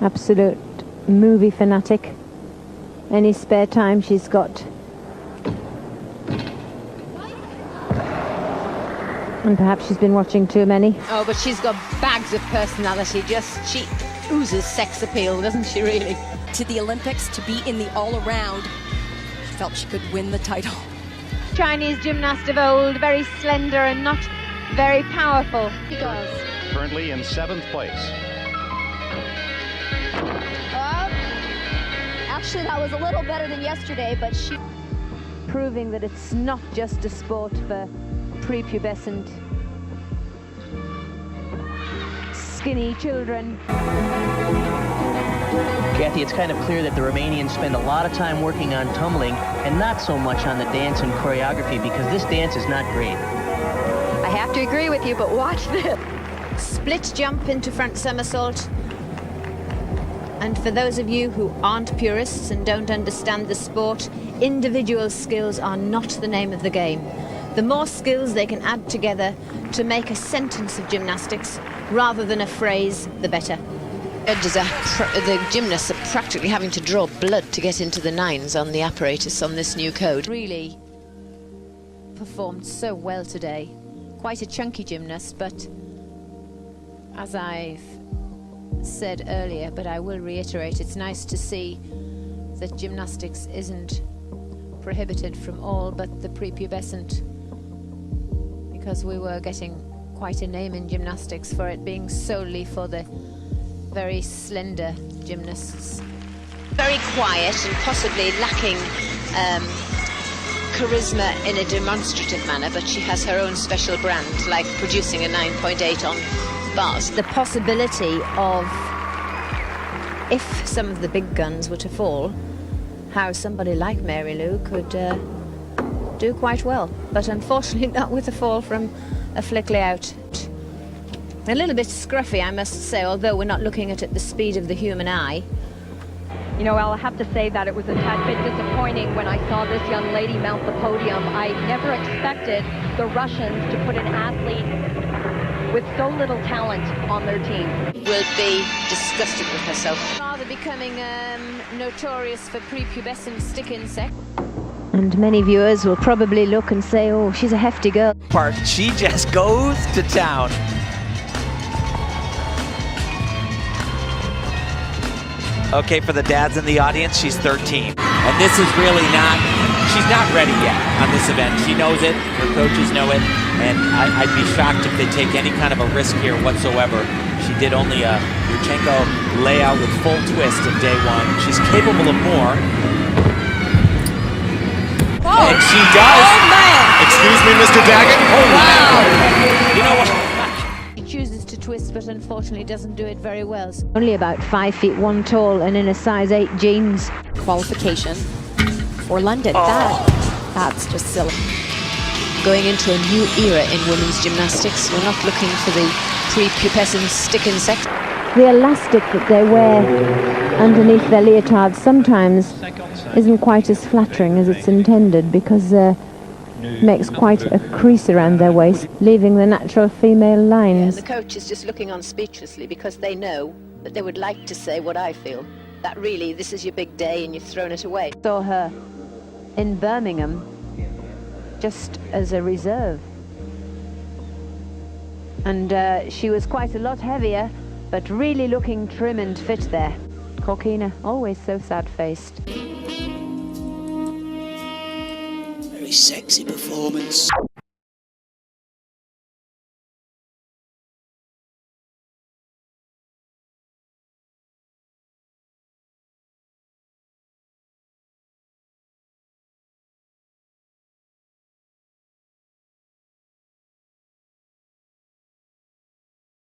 Absolute movie fanatic. Any spare time she's got. And perhaps she's been watching too many. Oh, but she's got bags of personality. She oozes sex appeal, doesn't she, really? To the Olympics, to be in the all-around, she felt she could win the title. Chinese gymnast of old, very slender and not very powerful. Currently in 7th place. Actually, that was a little better than yesterday, but she... Proving that it's not just a sport for prepubescent, skinny children. Kathy, it's kind of clear that the Romanians spend a lot of time working on tumbling and not so much on the dance and choreography, because this dance is not great. I have to agree with you, but watch this. Split jump into front somersault. And for those of you who aren't purists and don't understand the sport, individual skills are not the name of the game. The more skills they can add together to make a sentence of gymnastics rather than a phrase, the better. The gymnasts are practically having to draw blood to get into the nines on the apparatus on this new code. Really performed so well today. Quite a chunky gymnast, but as I've said earlier, but I will reiterate, it's nice to see that gymnastics isn't prohibited from all but the prepubescent, because we were getting quite a name in gymnastics for it being solely for the very slender gymnasts. Very quiet and possibly lacking charisma in a demonstrative manner, but she has her own special brand, like producing a 9.8 on bars. The possibility of, if some of the big guns were to fall, how somebody like Mary Lou could do quite well, but unfortunately not with a fall from a flick layout. A little bit scruffy, I must say, although we're not looking at it the speed of the human eye. You know, I'll have to say that it was a tad bit disappointing when I saw this young lady mount the podium. I never expected the Russians to put an athlete with so little talent on their team. Will be disgusted with herself. Rather becoming notorious for prepubescent stick insect. And many viewers will probably look and say, oh, she's a hefty girl. She just goes to town. Okay, for the dads in the audience, she's 13. And this is really not, she's not ready yet on this event. She knows it, her coaches know it, and I'd be shocked if they take any kind of a risk here whatsoever. She did only a Yurchenko layout with full twist in day one. She's capable of more. Oh. And she does. Oh, man. Excuse me, Mr. Daggett. Oh, wow. You know what? She chooses to twist, but unfortunately doesn't do it very well. Only about 5'1" tall and in a size 8 jeans. Qualification for London. That's just silly. Going into a new era in women's gymnastics. We're not looking for the prepubescent stick insect. The elastic that they wear underneath their leotards sometimes isn't quite as flattering as it's intended, because makes quite a crease around their waist, leaving the natural female lines. Yeah, the coach is just looking on speechlessly, because they know that they would like to say what I feel, that really this is your big day and you've thrown it away. Saw her in Birmingham just as a reserve, and she was quite a lot heavier, but really looking trim and fit there. Corkina, always so sad-faced. Very sexy performance.